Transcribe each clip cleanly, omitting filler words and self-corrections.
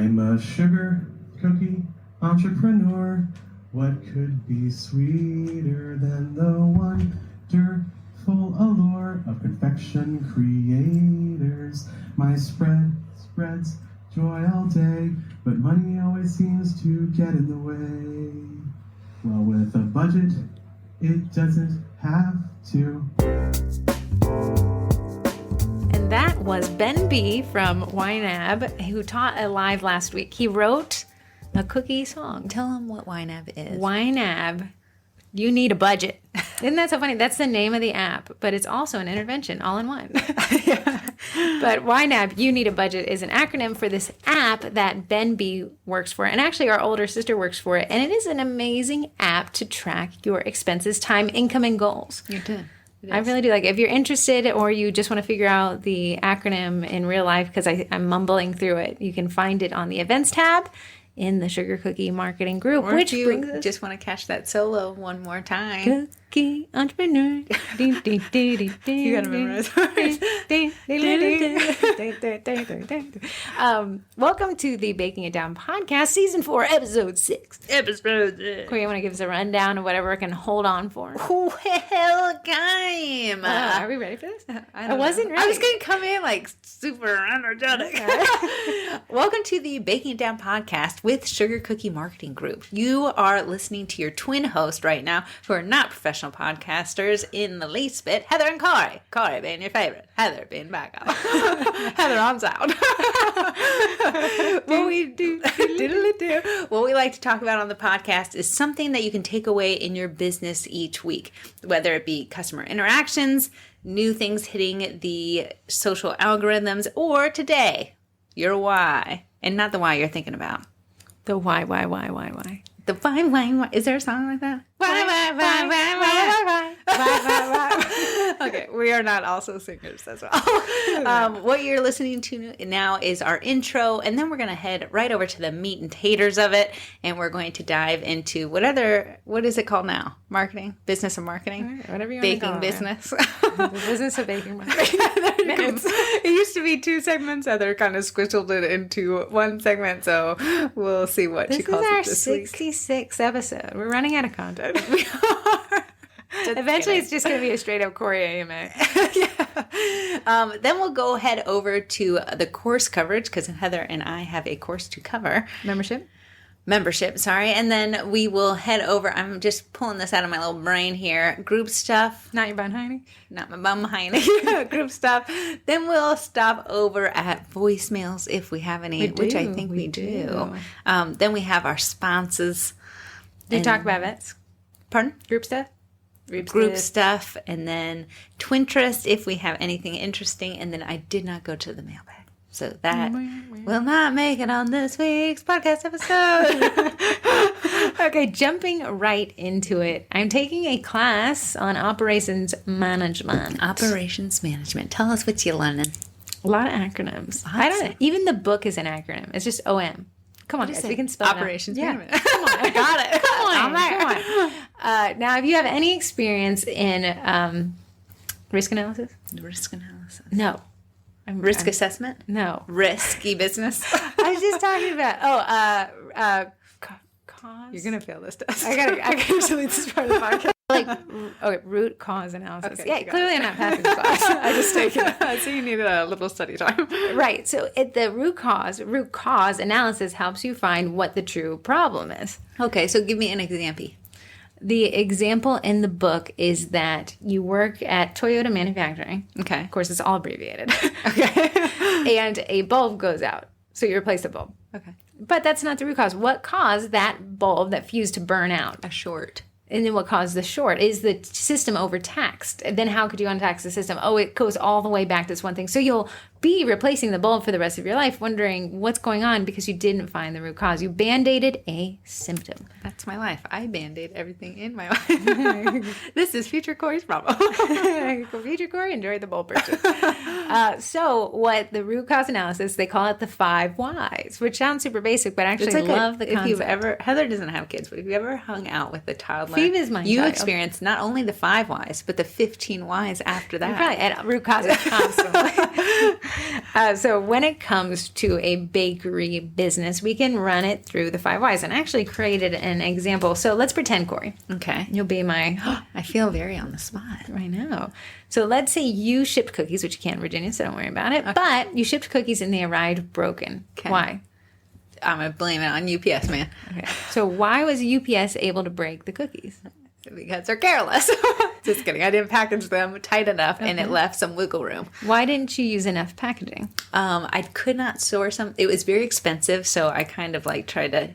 I'm a sugar cookie entrepreneur. What could be sweeter than the wonderful allure of confection creators? My spread spreads joy all day, but money always seems to get in the way. Well, with a budget, it doesn't have to. And that was Ben B. from YNAB, who taught a live last week. He wrote a cookie song. Tell them what YNAB is. YNAB, you need a budget. Isn't that so funny? That's the name of the app, but it's also an intervention all in one. But YNAB, you need a budget, is an acronym for this app that Ben B works for. And actually our older sister works for it. And it is an amazing app to track your expenses, time, income, and goals. You do. I really do. Like, if you're interested or you just want to figure out the acronym in real life, because I'm mumbling through it, you can find it on the events tab in the Sugar Cookie Marketing Group, or which if you brings us just want to catch that solo one more time. Cookie Entrepreneur. You gotta memorize Welcome to the Baking It Down podcast, season 4, episode 6. Corey, you want to give us a rundown of whatever I can hold on for? Well, game. Are we ready for this? I wasn't ready. I was going to come in like super energetic. Okay. Welcome to the Baking It Down podcast with Sugar Cookie Marketing Group. You are listening to your twin host right now, who are not professional podcasters in the least bit, Heather and Corey. Corey being your favorite, Heather being backup. Heather on sound. What we like to talk about on the podcast is something that you can take away in your business each week, whether it be customer interactions, new things hitting the social algorithms, or today, your why. And not the why you're thinking about. The why. The why. Is there a song like that? Why. Okay, we are not also singers as well. What you're listening to now is our intro, and then we're going to head right over to the meat and taters of it, and we're going to dive into what is it called now? Marketing? Business of marketing? Right, whatever you baking want to call it. business. The business of baking marketing. It used to be 2 segments, Heather kind of squished it into 1 segment, so we'll see what she calls it this week. This is our 66th episode. We're running out of content. We are. Eventually, it's just going to be a straight up Corey AMA. Yeah. Then we'll go head over to the course coverage, because Heather and I have a course to cover. Membership, sorry. And then we will head over. I'm just pulling this out of my little brain here. Group stuff. Not your bun hiney? Not my bum hiney. Group stuff. Then we'll stop over at voicemails if we have any, which I think we do. Then we have our sponsors. Did you talk about events? Pardon? Group stuff? Group stuff, and then Twinterest if we have anything interesting, and then I did not go to the mailbag, so that will not make it on this week's podcast episode. Okay, jumping right into it. I'm taking a class on operations management. Tell us what you're learning. A lot of acronyms. I don't. Even the book is an acronym. It's just OM. Come on, guys. We can spell operations management. Come on, I got it. Come on. Now, if you have any experience in risk analysis? Risk analysis. No. Risk assessment? No. Risky business? I was just talking about, cause? You're going to fail this test. I gotta delete this part of the podcast. Root cause analysis. Okay, yeah, clearly I'm not passing the class. I just take it. So you need a little study time. Right. So the root cause analysis helps you find what the true problem is. Okay, so give me an example. The example in the book is that you work at Toyota Manufacturing. Okay. Of course, it's all abbreviated. Okay. And a bulb goes out. So you replace the bulb. Okay. But that's not the root cause. What caused that bulb, that fuse, to burn out? A short. And then what caused the short? Is the system overtaxed? And then how could you untax the system? Oh, it goes all the way back to this one thing. So you'll be replacing the bulb for the rest of your life, wondering what's going on because you didn't find the root cause. You band-aided a symptom. That's my life. I band-aid everything in my life. This is future Corey's problem. Future Corey enjoyed the bulb purchase. So what the root cause analysis, they call it the 5 whys, which sounds super basic, but actually I love the concept. If you've ever, Heather doesn't have kids, but if you ever hung out with a toddler, Phoebe is my you child. experience not only the 5 whys, but the 15 whys after that. You're probably at root causes constantly. So when it comes to a bakery business, we can run it through the 5 whys. And I actually created an example. So let's pretend, Corey. Okay. You'll be my... I feel very on the spot. I know. So let's say you shipped cookies, which you can't in Virginia, so don't worry about it. Okay. But you shipped cookies and they arrived broken. Okay. Why? I'm going to blame it on UPS, man. Okay. So why was UPS able to break the cookies? Because they're careless. Just kidding. I didn't package them tight enough, and it left some wiggle room. Why didn't you use enough packaging? I could not source them. It was very expensive, so I kind of like tried to.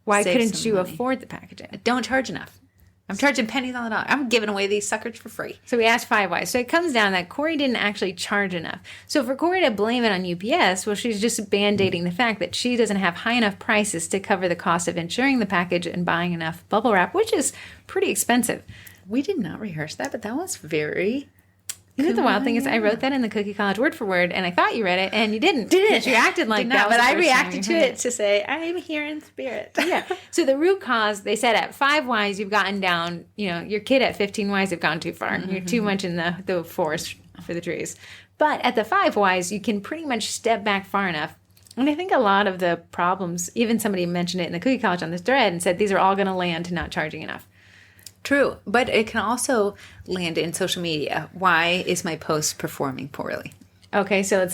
Why save couldn't some you money. afford the packaging? Don't charge enough. I'm charging pennies on the dollar. I'm giving away these suckers for free. So we asked 5 whys. So it comes down that Corey didn't actually charge enough. So for Corey to blame it on UPS, well, she's just band-aiding the fact that she doesn't have high enough prices to cover the cost of insuring the package and buying enough bubble wrap, which is pretty expensive. We did not rehearse that, but that was very... You know, the wild thing is I wrote that in the Cookie College word for word, and I thought you read it, and you didn't. Didn't. You acted like Did that. not, Was but the I first time reacted you to heard it to say, I'm here in spirit. Yeah. So the root cause, they said at 5 whys, you've gotten down, your kid at 15 whys have gone too far. Mm-hmm. You're too much in the forest for the trees. But at the 5 whys, you can pretty much step back far enough. And I think a lot of the problems, even somebody mentioned it in the Cookie College on this thread and said these are all going to land to not charging enough. True, but it can also land in social media. Why is my post performing poorly? Okay, so let's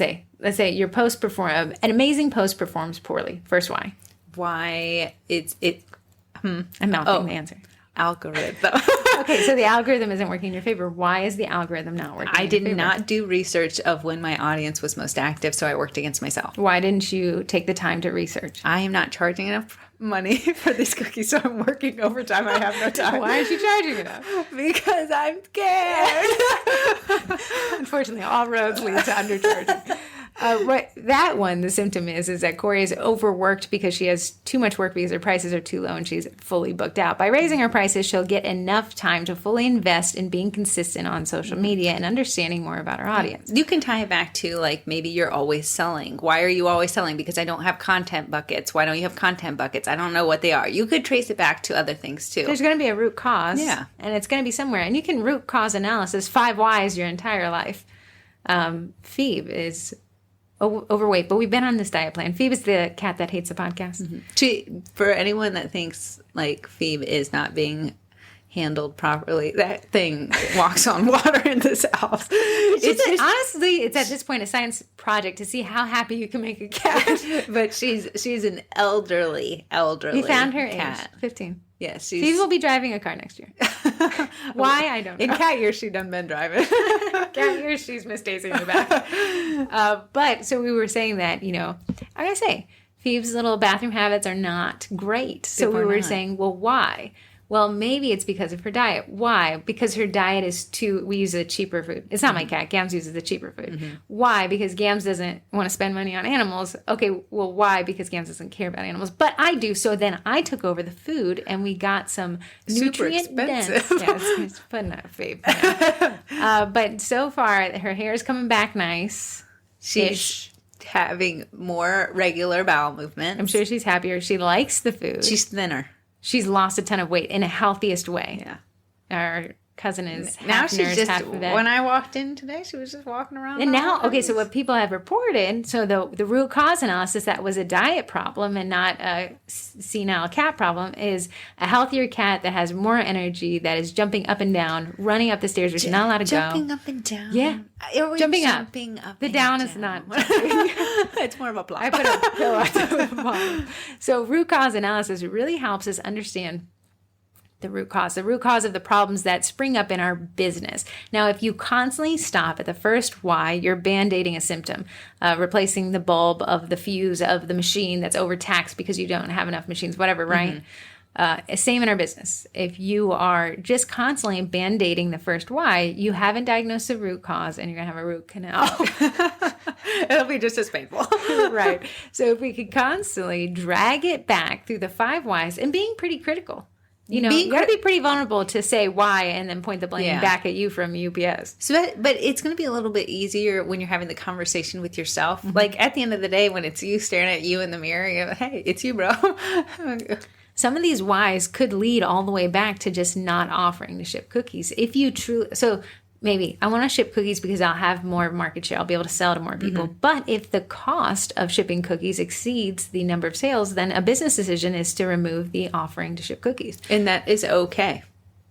say your post an amazing post performs poorly. First why? Why I'm mouthing the answer. Algorithm. Okay, so the algorithm isn't working in your favor. Why is the algorithm not working? I did not do research of when my audience was most active, so I worked against myself. Why didn't you take the time to research? I am not charging enough money for these cookies, so I'm working overtime. I have no time. Why aren't you charging enough? Because I'm scared. Unfortunately, all roads lead to undercharging. That one, the symptom is that Corey is overworked because she has too much work because her prices are too low and she's fully booked out. By raising her prices, she'll get enough time to fully invest in being consistent on social media and understanding more about her audience. You can tie it back to, like, maybe you're always selling. Why are you always selling? Because I don't have content buckets. Why don't you have content buckets? I don't know what they are. You could trace it back to other things, too. There's going to be a root cause. Yeah. And it's going to be somewhere. And you can root cause analysis 5 whys your entire life. Phoebe is overweight, but we've been on this diet plan. Phoebe is the cat that hates the podcast. Mm-hmm. For anyone that thinks like Phoebe is not being handled properly, that thing walks on water in this house. Honestly, it's at this point a science project to see how happy you can make a cat. But she's an elderly We found her cat. age 15. Yes, Phoebe will be driving a car next year. Why? I don't know. In cat years, she done been driving. Cat years, she's Miss Daisy in the back. But so we were saying that, I gotta say, Phoebe's little bathroom habits are not great. So we were saying, well, why? Well, maybe it's because of her diet. Why? Because her diet is we use a cheaper food. It's not my cat. Gams uses the cheaper food. Mm-hmm. Why? Because Gams doesn't want to spend money on animals. Okay, well, why? Because Gams doesn't care about animals. But I do. So then I took over the food and we got some nutrient dense. Yeah, it's putting a Phoebe. But so far, her hair is coming back nice. She's having more regular bowel movements. I'm sure she's happier. She likes the food. She's thinner. She's lost a ton of weight in a healthiest way. Yeah. Our cousin is now half she's nurse, just, half vet. when I walked in today, she was just walking around. And now, okay, so what people have reported, so the root cause analysis that was a diet problem and not a senile cat problem is a healthier cat that has more energy, that is jumping up and down, running up the stairs, which is not allowed to jumping up and down. Yeah. Jumping up. The down is not jumping. It's more of a plop. I put a pillow at the bottom. So root cause analysis really helps us understand the root cause of the problems that spring up in our business. Now, if you constantly stop at the first why, you're band-aiding a symptom, replacing the bulb of the fuse of the machine that's overtaxed because you don't have enough machines, whatever, right? Same in our business. If you are just constantly band-aiding the first why, you haven't diagnosed the root cause and you're going to have a root canal. It'll be just as painful. Right. So if we could constantly drag it back through the 5 whys and being pretty critical. You got to be pretty vulnerable to say why and then point the blame back at you from UPS. So, but it's going to be a little bit easier when you're having the conversation with yourself. Mm-hmm. Like at the end of the day, when it's you staring at you in the mirror, you're like, hey, it's you, bro. Some of these whys could lead all the way back to just not offering to ship cookies. If you truly, so maybe I want to ship cookies because I'll have more market share. I'll be able to sell to more people. But if the cost of shipping cookies exceeds the number of sales, then a business decision is to remove the offering to ship cookies. And that is okay.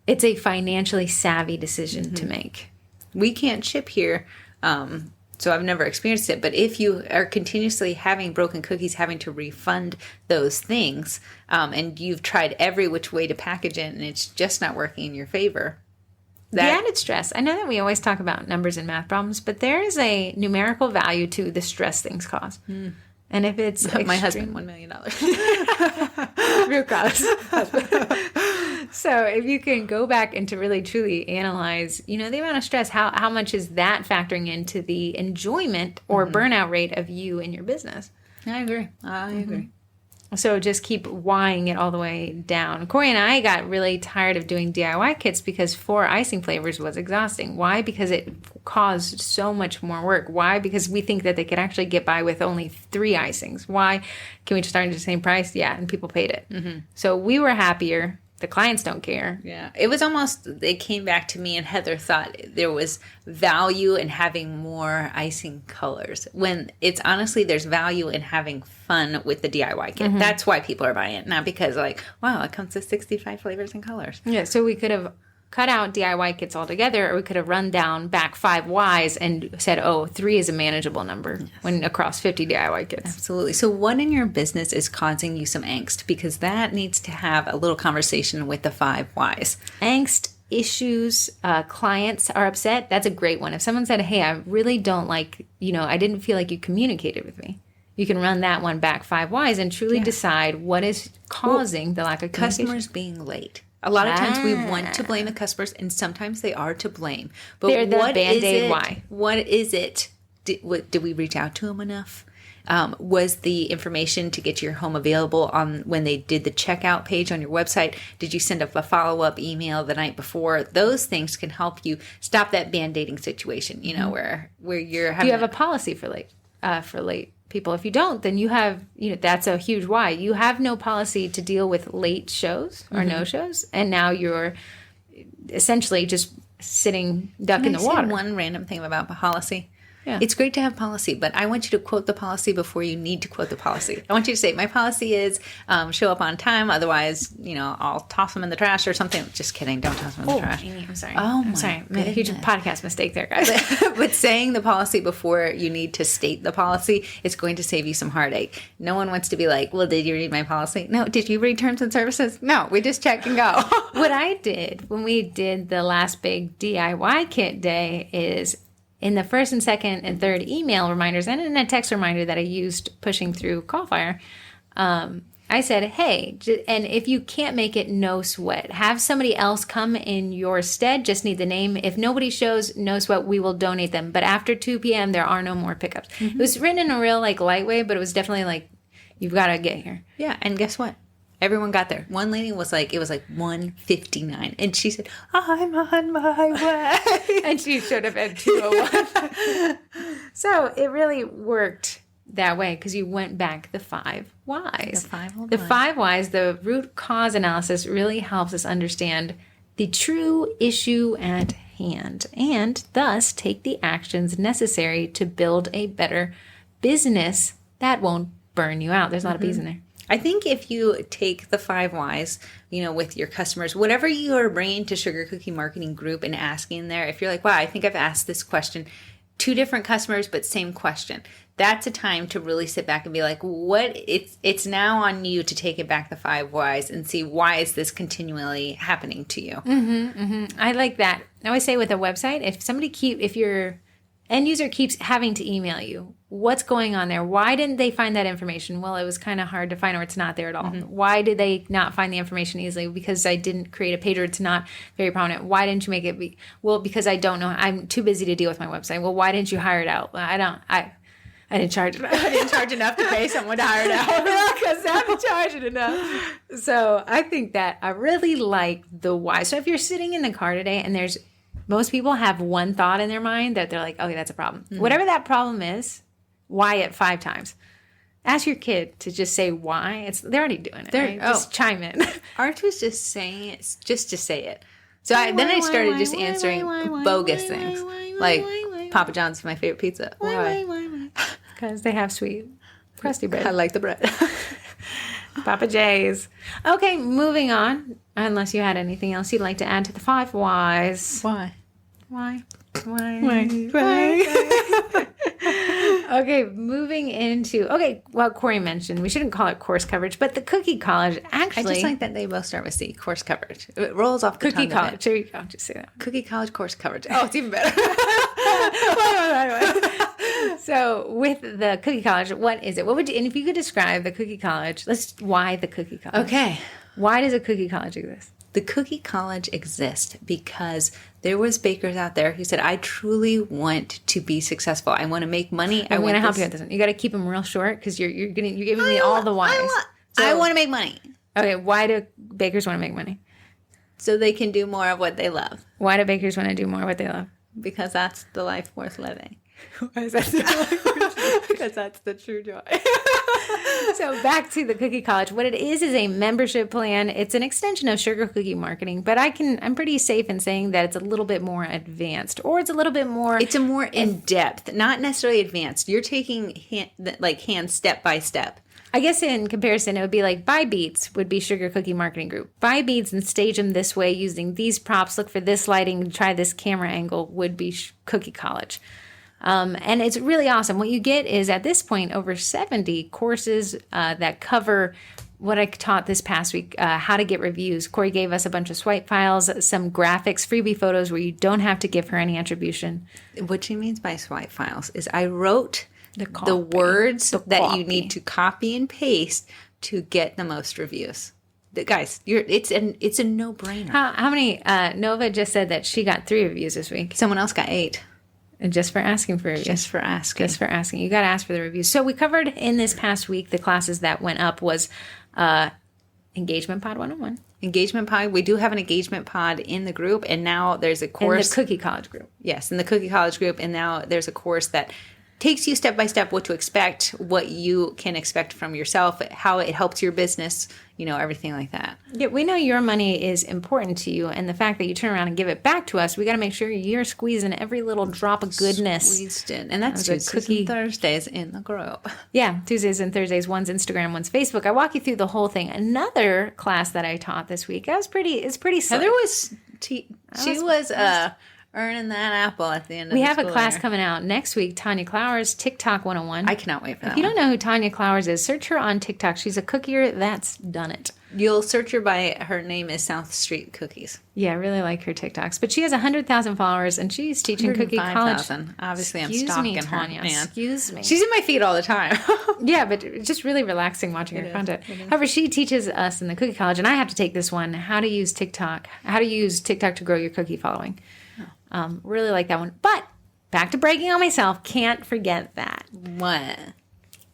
It's a financially savvy decision to make. We can't ship here, so I've never experienced it. But if you are continuously having broken cookies, having to refund those things, and you've tried every which way to package it, and it's just not working in your favor. The added stress. I know that we always talk about numbers and math problems, but there is a numerical value to the stress things cause. And if it's my husband, $1 million. root cause. So if you can go back and to really truly analyze, the amount of stress, how much is that factoring into the enjoyment or burnout rate of you and your business? I agree. So just keep whying it all the way down. Corey and I got really tired of doing DIY kits because 4 icing flavors was exhausting. Why? Because it caused so much more work. Why? Because we think that they could actually get by with only 3 icings. Why? Can we just start at the same price? Yeah, and people paid it. So we were happier. The clients don't care. Yeah. It was almost, it came back to me and Heather thought there was value in having more icing colors when it's honestly, there's value in having fun with the DIY kit. That's why people are buying it. Not because wow, it comes with 65 flavors and colors. Yeah. So we could have cut out DIY kits altogether, or we could have run down back 5 Ys and said, 3 is a manageable number when across 50 DIY kits. Absolutely. So what in your business is causing you some angst? Because that needs to have a little conversation with the 5 Ys. Angst, issues, clients are upset. That's a great one. If someone said, hey, I really don't like, I didn't feel like you communicated with me. You can run that one back 5 Ys and truly decide what is causing the lack of communication. Customers being late. A lot of times we want to blame the customers, and sometimes they are to blame. But they're the what Band-Aid is it? why? What is it? Did we reach out to them enough? Was the information to get your home available on when they did the checkout page on your website? Did you send up a follow-up email the night before? Those things can help you stop that band-aiding situation, where you're having... Do you have a policy for late people? If you don't, then you have, that's a huge why. You have no policy to deal with late shows or no shows, and now you're essentially just sitting duck in the water. One random thing about policy. Yeah. It's great to have policy, but I want you to quote the policy before you need to quote the policy. I want you to say, my policy is show up on time. Otherwise, I'll toss them in the trash or something. Just kidding. Don't toss them in the trash. Amy, I'm sorry. Oh, I'm sorry. A huge podcast mistake there, guys. But saying the policy before you need to state the policy is going to save you some heartache. No one wants to be like, well, did you read my policy? No. Did you read terms and services? No. We just check and go. What I did when we did the last big DIY kit day is in the first and second and third email reminders and in a text reminder that I used pushing through Callfire, I said, hey, and if you can't make it, no sweat. Have somebody else come in your stead. Just need the name. If nobody shows, no sweat, we will donate them. But after 2 p.m., there are no more pickups. It was written in a real light way, but it was definitely you've got to get here. Yeah, and guess what? Everyone got there. One lady was it was 1:59. And she said, I'm on my way. And she showed up at 2:01. So it really worked that way because you went back the 5 Ys. The 5 Ys, the root cause analysis really helps us understand the true issue at hand and thus take the actions necessary to build a better business that won't burn you out. There's a lot of bees in there. I think if you take the 5 Ys, with your customers, whatever you are bringing to Sugar Cookie Marketing Group and asking there, if you're like, wow, I think I've asked this question, 2 different customers, but same question. That's a time to really sit back and be like, it's now on you to take it back the 5 Ys and see why is this continually happening to you. I like that. I always say with a website, if your end user keeps having to email you, what's going on there? Why didn't they find that information? Well, it was kind of hard to find, or it's not there at all. Why did they not find the information easily? Because I didn't create a page, or it's not very prominent. Why didn't you make it be? Well, because I don't know. I'm too busy to deal with my website. Well, why didn't you hire it out? Well, I didn't charge enough. I didn't charge enough to pay someone to hire it out because I haven't charged it enough. So I think that I really like the why. So if you're sitting in the car today and most people have one thought in their mind that they're like, okay, that's a problem. Whatever that problem is, why it 5 times. Ask your kid to just say why. They're already doing it. Right? Just chime in. Art was just saying it just to say it. So then I started just answering bogus things. Like, Papa John's is my favorite pizza. Why? Because they have sweet crusty bread. I like the bread. Papa J's. Okay, moving on. Unless you had anything else you'd like to add to the 5 whys. Why? Okay, moving into... Okay, well, Corey mentioned we shouldn't call it course coverage, but the Cookie College actually... I just like that they both start with C, course coverage. It rolls off the Cookie tongue a bit. College. There you go. Just say that. Cookie College course coverage. Oh, it's even better. So with the Cookie College, what is it? What would you, and if you could describe the Cookie College, why the Cookie College? Okay. Why does a Cookie College exist? The Cookie College exists because there was bakers out there who said, I truly want to be successful. I want to make money. I'm going to help you with this one. You got to keep them real short because you're giving me all the whys. I want to make money. Okay, why do bakers want to make money? So they can do more of what they love. Why do bakers want to do more of what they love? Because that's the life worth living. Why is that? Because that's the true joy. So back to the Cookie College. What it is a membership plan. It's an extension of Sugar Cookie Marketing, but I'm pretty safe in saying that it's a little bit more advanced, or it's a little bit more... It's a more in-depth, not necessarily advanced. You're taking hands step by step. I guess in comparison, it would be like Buy Beats would be Sugar Cookie Marketing Group. Buy Beats and stage them this way using these props, look for this lighting, try this camera angle would be Cookie College. And it's really awesome. What you get is, at this point, over 70 courses that cover what I taught this past week, how to get reviews. Corey gave us a bunch of swipe files, some graphics, freebie photos where you don't have to give her any attribution. What she means by swipe files is I wrote the words that you need to copy and paste to get the most reviews. Guys, it's a no-brainer. How many? Nova just said that she got 3 reviews this week. Someone else got 8. And just for asking for reviews. Just for asking. You got to ask for the reviews. So we covered in this past week, the classes that went up was Engagement Pod 101. Engagement Pod. We do have an Engagement Pod in the group, and now there's a course. In the Cookie College group. Yes, in the Cookie College group, and now there's a course that takes you step by step what to expect, what you can expect from yourself, how it helps your business, everything like that. Yeah, we know your money is important to you, and the fact that you turn around and give it back to us, we got to make sure you're squeezing every little drop of goodness. Squeezed in. And that's Tuesdays and Thursdays in the group. Yeah, Tuesdays and Thursdays, one's Instagram, one's Facebook. I walk you through the whole thing. Another class that I taught this week, it's pretty slick. Heather was, she was earning that apple at the end of the We have a school class year. coming out next week, Tanya Clowers, TikTok 101. I cannot wait for that. If you don't know who Tanya Clowers is, search her on TikTok. She's a cookier that's done it. You'll search her by her name is South Street Cookies. Yeah, I really like her TikToks. But she has 100,000 followers, and she's teaching Cookie College. Obviously, I'm Excuse stalking me, her. Tanya. Man. Excuse me. She's in my feed all the time. Yeah, but it's just really relaxing watching her content. However, she teaches us in the Cookie College, and I have to take this one, how to use TikTok to grow your cookie following. Really like that one. But back to bragging on myself, can't forget that. What?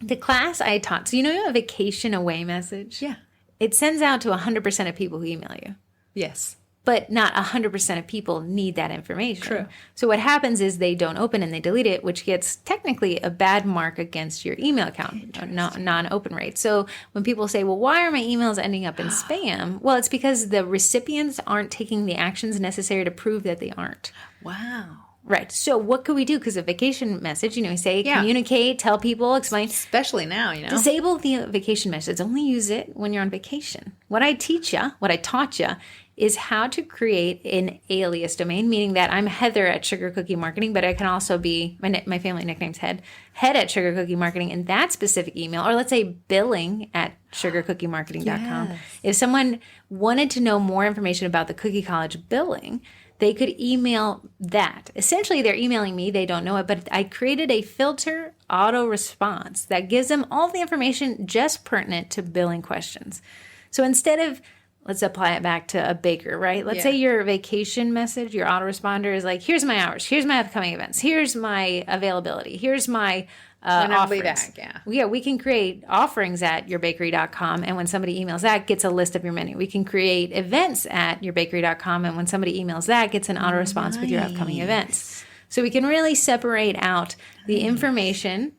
The class I taught, so a vacation away message? Yeah. It sends out to 100% of people who email you. Yes. But not 100% of people need that information. True. So what happens is they don't open and they delete it, which gets technically a bad mark against your email account, non-open rate. So when people say, well, why are my emails ending up in spam? Well, it's because the recipients aren't taking the actions necessary to prove that they aren't. Wow. Right. So what could we do? Because a vacation message, you say, communicate, tell people, explain. Especially now, Disable the vacation message. Only use it when you're on vacation. What I taught you, is how to create an alias domain, meaning that I'm Heather at Sugar Cookie Marketing, but I can also be, my family nickname's Head at Sugar Cookie Marketing in that specific email, or let's say billing at sugarcookiemarketing.com. Yes. If someone wanted to know more information about the Cookie College billing, they could email that. Essentially, they're emailing me. They don't know it, but I created a filter auto response that gives them all the information just pertinent to billing questions. So instead of, let's apply it back to a baker, right? Let's say your vacation message, your autoresponder is like, here's my hours, here's my upcoming events, here's my availability, here's my when I'll be offerings. back, Yeah, we can create offerings at yourbakery.com, and when somebody emails that, gets a list of your menu. We can create events at yourbakery.com, and when somebody emails that, gets an auto response with your upcoming events. So we can really separate out the information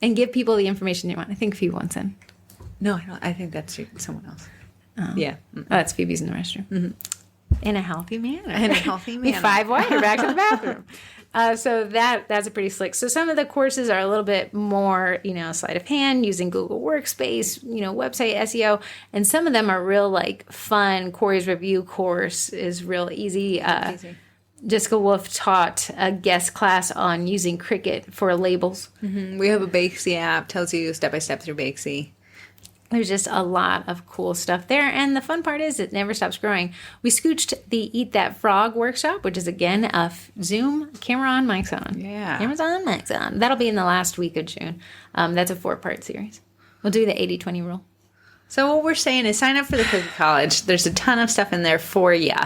and give people the information you want. I think Phoebe wants in. No, I don't. I think that's someone else. Yeah. Oh, that's Phoebe's in the restroom. Mm-hmm. in a healthy manner. In a healthy manner. 5 water back to the bathroom. So that's a pretty slick. So some of the courses are a little bit more, sleight of hand, using Google Workspace, website SEO, and some of them are real like fun. Corey's review course is real easy. Easy. Jessica Wolf taught a guest class on using Cricut for labels. Mm-hmm. We have a Bakesy app, tells you step by step through Bakesy. There's just a lot of cool stuff there. And the fun part is it never stops growing. We scooched the Eat That Frog workshop, which is, again, a Zoom, camera on, mics on. Yeah. Cameras on, mics on. That'll be in the last week of June. That's a 4-part series. We'll do the 80-20 rule. So what we're saying is sign up for the Cookie College. There's a ton of stuff in there for you.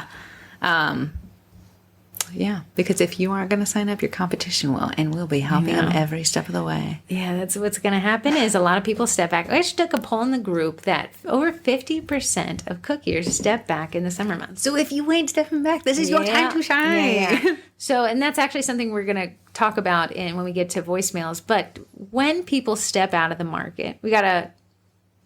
Yeah, because if you aren't going to sign up, your competition will, and we'll be helping them every step of the way. Yeah, that's what's going to happen is a lot of people step back. I actually took a poll in the group that over 50% of cookiers step back in the summer months. So if you ain't stepping back, this is your time to shine. Yeah. So, and that's actually something we're going to talk about when we get to voicemails. But when people step out of the market, we got to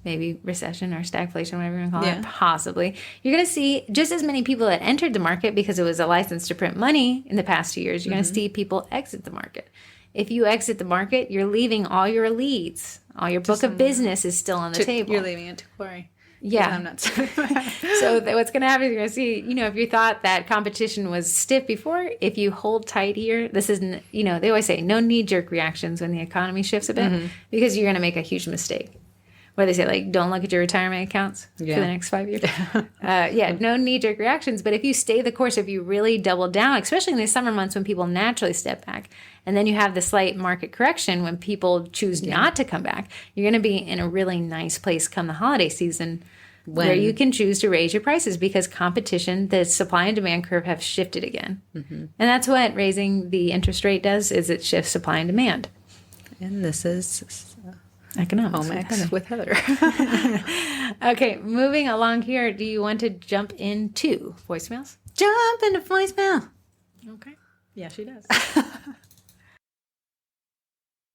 maybe recession or stagflation, whatever you want to call it, possibly. You're going to see just as many people that entered the market because it was a license to print money in the past 2 years. You're going to see people exit the market. If you exit the market, you're leaving all your leads. All your book of business is still on the table. You're leaving it to Corey. Yeah. I'm not. So what's going to happen is you're going to see, if you thought that competition was stiff before, if you hold tight here, this isn't, they always say no knee-jerk reactions when the economy shifts a bit because you're going to make a huge mistake. Where they say, like, don't look at your retirement accounts for the next 5 years. No knee-jerk reactions. But if you stay the course, if you really double down, especially in the summer months when people naturally step back, and then you have the slight market correction when people choose not to come back, you're going to be in a really nice place come the holiday season where you can choose to raise your prices because competition, the supply and demand curve have shifted again. And that's what raising the interest rate does, is it shifts supply and demand. And this is... Economics with Heather. Okay, moving along here. Do you want to jump into voicemails? Jump into voicemail. Okay. Yeah, she does.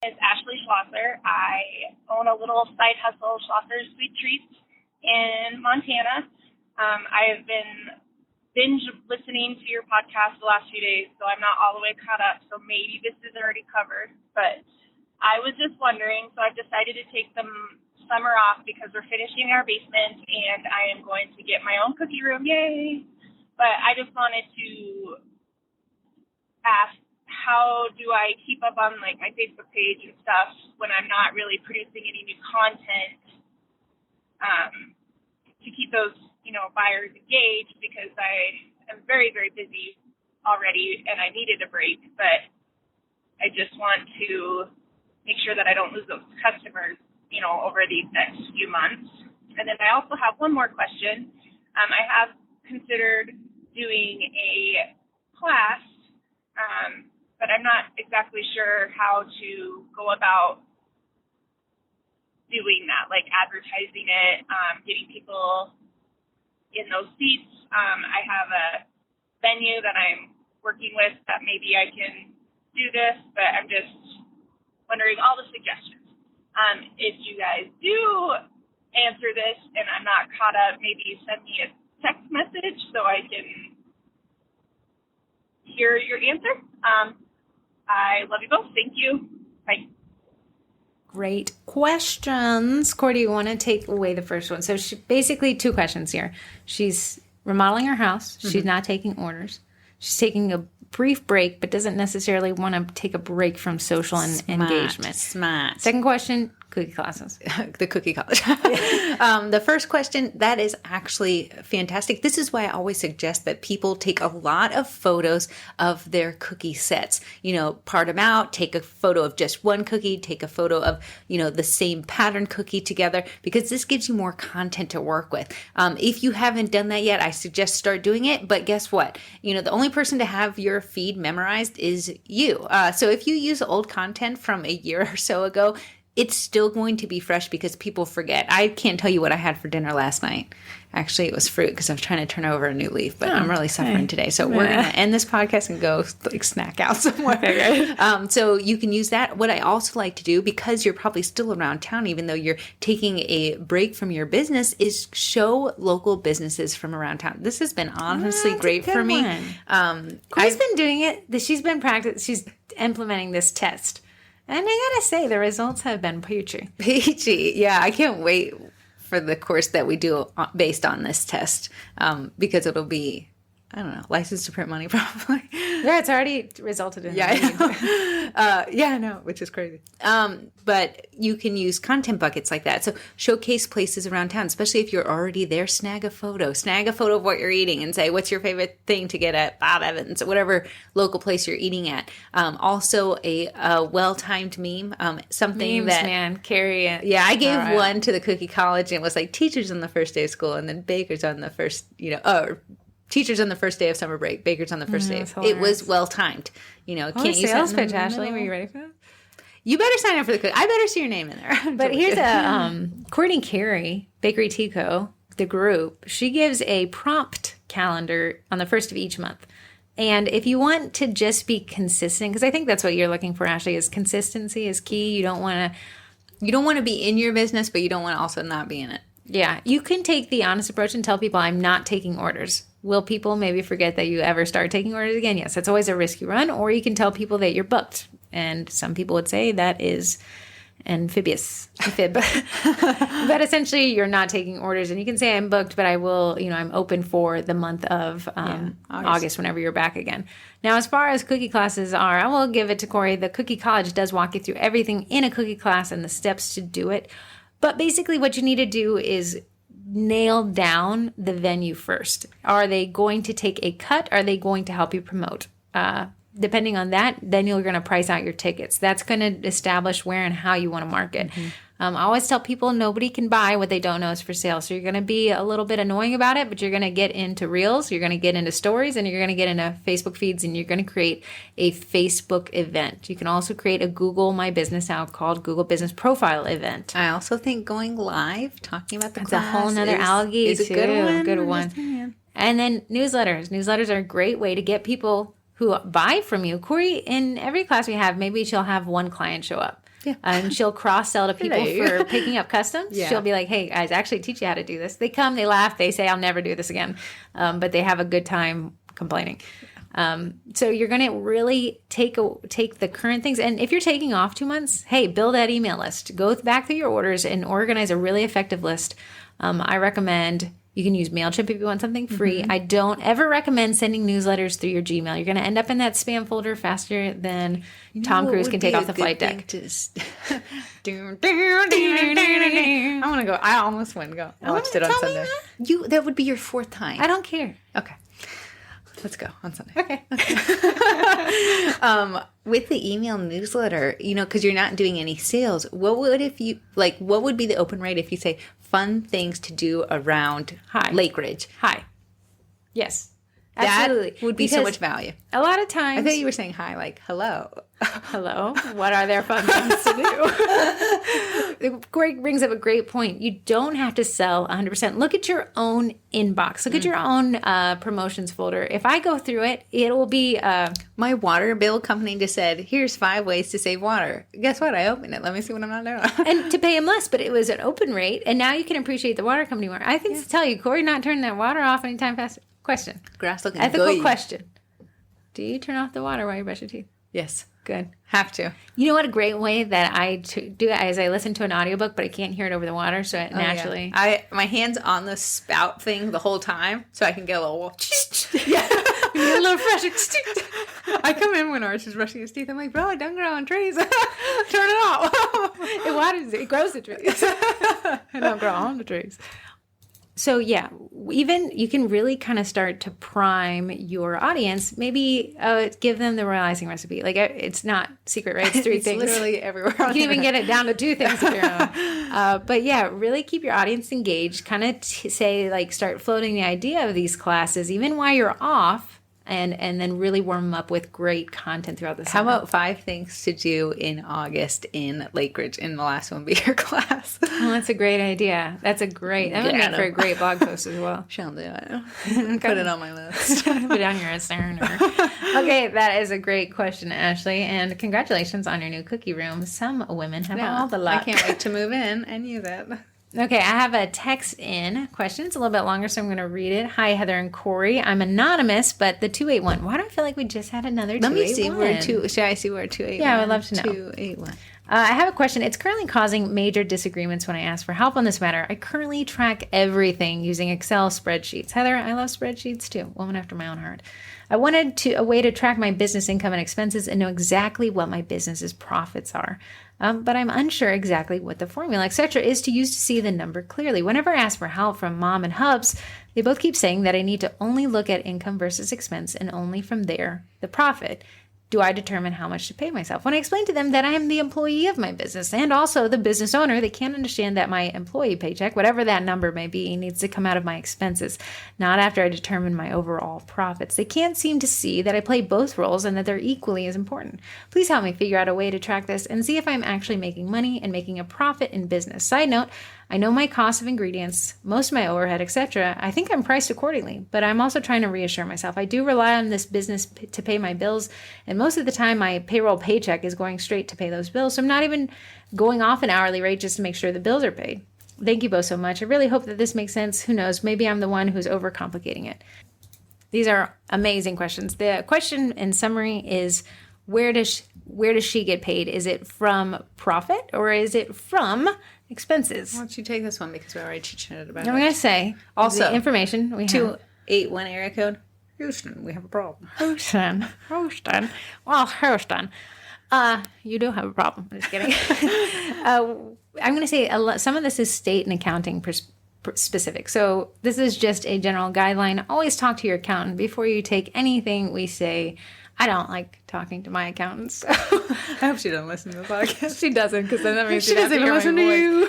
It's Ashley Schlosser. I own a little side hustle, Schlosser's Sweet Treats, in Montana. I have been binge listening to your podcast the last few days, so I'm not all the way caught up, so maybe this is already covered, but I was just wondering, so I've decided to take some summer off because we're finishing our basement and I am going to get my own cookie room. Yay! But I just wanted to ask, how do I keep up on like my Facebook page and stuff when I'm not really producing any new content to keep those, buyers engaged, because I am very, very busy already and I needed a break, but I just want to make sure that I don't lose those customers, over these next few months. And then I also have one more question. I have considered doing a class, but I'm not exactly sure how to go about doing that, like advertising it, getting people in those seats. I have a venue that I'm working with that maybe I can do this, but I'm just wondering all the suggestions. If you guys do answer this and I'm not caught up, maybe send me a text message so I can hear your answer. I love you both. Thank you. Bye. Great questions. Corey, do you want to take away the first one? So basically 2 questions here. She's remodeling her house. She's not taking orders. She's taking a brief break, but doesn't necessarily want to take a break from social engagement. Smart. Second question, cookie classes. The cookie college. The first question, that is actually fantastic. This is why I always suggest that people take a lot of photos of their cookie sets. Part them out, take a photo of just one cookie, take a photo of, the same pattern cookie together, because this gives you more content to work with. If you haven't done that yet, I suggest start doing it. But guess what? The only person to have your feed memorized is you. So if you use old content from a year or so ago, it's still going to be fresh because people forget. I can't tell you what I had for dinner last night. Actually, it was fruit because I'm trying to turn over a new leaf, but I'm really suffering today. So we're going to end this podcast and go like snack out somewhere. So you can use that. What I also like to do, because you're probably still around town, even though you're taking a break from your business, is show local businesses from around town. This has been honestly great for me. Corey's been doing it. She's been practicing. She's implementing this test. And I gotta say, the results have been peachy. Peachy. Yeah, I can't wait for the course that we do based on this test because it'll be, I don't know, licensed to print money probably. Yeah, it's already resulted in. Yeah, I know, which is crazy. But you can use content buckets like that. So showcase places around town, especially if you're already there. Snag a photo of what you're eating and say, what's your favorite thing to get at Bob Evans, whatever local place you're eating at. Also a well-timed meme, something Memes, that, man, carry it. yeah, I gave one to the Cookie College and it was like teachers on the first day of school and then bakers on the first, teachers on the first day of summer break, bakers on the first day. It was well timed. Can't use sales that in pitch, the Ashley. middle. Were you ready for that? You better sign up for the cook. I better see your name in there. But here's a Courtney Carey, Bakery Tico, the group. She gives a prompt calendar on the first of each month. And if you want to just be consistent, because I think that's what you're looking for, Ashley, is consistency is key. You don't want to be in your business, but you don't want to also not be in it. Yeah, you can take the honest approach and tell people I'm not taking orders. Will people maybe forget that you ever start taking orders again? Yes, that's always a risky run. Or you can tell people that you're booked. And some people would say that is amphibious. But essentially you're not taking orders. And you can say I'm booked, but I will, I'm open for the month of August whenever you're back again. Now, as far as cookie classes are, I will give it to Corey. The Cookie College does walk you through everything in a cookie class and the steps to do it. But basically what you need to do is nail down the venue first. Are they going to take a cut? Are they going to help you promote? Depending on that, then you're going to price out your tickets. That's going to establish where and how you want to market. I always tell people nobody can buy what they don't know is for sale. So you're going to be a little bit annoying about it, but you're going to get into reels, you're going to get into stories, and you're going to get into Facebook feeds, and you're going to create a Facebook event. You can also create a Google My Business now called Google Business Profile event. I also think going live, talking about the That's class a whole nother algae is a good one. And then newsletters. Newsletters are a great way to get people who buy from you. Corey, in every class we have, maybe she'll have one client show up. Yeah. And she'll cross-sell to people for picking up customs. Yeah. She'll be like, hey, guys, actually teach you how to do this. They come, they laugh, they say, I'll never do this again. But they have a good time complaining. So you're going to really take the current things. And if you're taking off 2 months, hey, build that email list. Go back through your orders and organize a really effective list. I recommend you can use MailChimp if you want something free. I don't ever recommend sending newsletters through your Gmail. You're going to end up in that spam folder faster than Tom Cruise can take off the flight deck. I want to go. I almost went and go. I watched it on Sunday. That would be your fourth time. I don't care. Okay. Let's go on Sunday. Okay. With the email newsletter, because you're not doing any sales, what would be the open rate if you say fun things to do around Lake Ridge? Hi. Yes. That Absolutely. would be so much value. A lot of times. I thought you were saying hi, like hello. Hello. What are there fun things to do? Greg brings up a great point. You don't have to sell 100%. Look at your own inbox. Look at your own promotions folder. If I go through it, it will be... My water bill company just said, here's 5 ways to save water. Guess what? I opened it. Let me see what I'm not doing. And to pay them less, but it was an open rate. And now you can appreciate the water company more. I think to tell you, Corey not turning that water off anytime fast. Question. Grass looking Ethical good. question. Do you turn off the water while you brush your teeth? Yes. Good. Have to. You know what a great way that I do it is I listen to an audiobook, but I can't hear it over the water, so it naturally... Yeah. My hand's on the spout thing the whole time, so I can get a little... Yeah. You get a little fresh. I come in when Arch is brushing his teeth. I'm like, bro, it don't grow on trees. Turn it off. It waters. It grows the trees. It don't grow on the trees. So yeah, even you can really kind of start to prime your audience. Maybe give them the realizing recipe. Like it's not secret, right? It's 3 things. It's literally everywhere. You can even get it down to 2 things of your own. But yeah, really keep your audience engaged. Kind of say start floating the idea of these classes even while you're off. and then really warm them up with great content throughout the How summer. about 5 things to do in August in Lake Ridge in the last one be your class? Oh, that's a great idea. That would make for a great blog post as well. She'll do it. Put it on my list. Put it on your Cerner. Okay, that is a great question, Ashley, and congratulations on your new cookie room. Some women have all the luck. I can't wait to move in and use it. Okay, I have a text in question. It's a little bit longer, so I'm going to read it. Hi, Heather and Corey. I'm anonymous, but the 281. Why do I feel like we just had another 281? Let me see where should I see where 281? Yeah, I would love to know. 281. I have a question. It's currently causing major disagreements when I ask for help on this matter. I currently track everything using Excel spreadsheets. Heather, I love spreadsheets too. Woman after my own heart. I wanted a way to track my business income and expenses and know exactly what my business's profits are. But I'm unsure exactly what the formula, etc., is to use to see the number clearly. Whenever I ask for help from Mom and Hubs, they both keep saying that I need to only look at income versus expense and only from there the profit. Do I determine how much to pay myself? When I explain to them that I am the employee of my business and also the business owner, they can't understand that my employee paycheck, whatever that number may be, needs to come out of my expenses, not after I determine my overall profits. They can't seem to see that I play both roles and that they're equally as important. Please help me figure out a way to track this and see if I'm actually making money and making a profit in business. Side note, I know my cost of ingredients, most of my overhead, etc. I think I'm priced accordingly, but I'm also trying to reassure myself. I do rely on this business to pay my bills, and most of the time my payroll paycheck is going straight to pay those bills, so I'm not even going off an hourly rate just to make sure the bills are paid. Thank you both so much. I really hope that this makes sense. Who knows? Maybe I'm the one who's overcomplicating it. These are amazing questions. The question in summary is, where does she get paid? Is it from profit or is it from expenses? Why don't you take this one because we're already chit-chatted about I'm going to say Also, the information we have. 281 area code. Houston, we have a problem. Houston. Well, Houston. You do have a problem. I'm just kidding. I'm going to say some of this is state and accounting specific. So this is just a general guideline. Always talk to your accountant before you take anything we say. I don't like talking to my accountants. So. I hope she doesn't listen to the podcast. She doesn't, because then that means she doesn't even listen to you.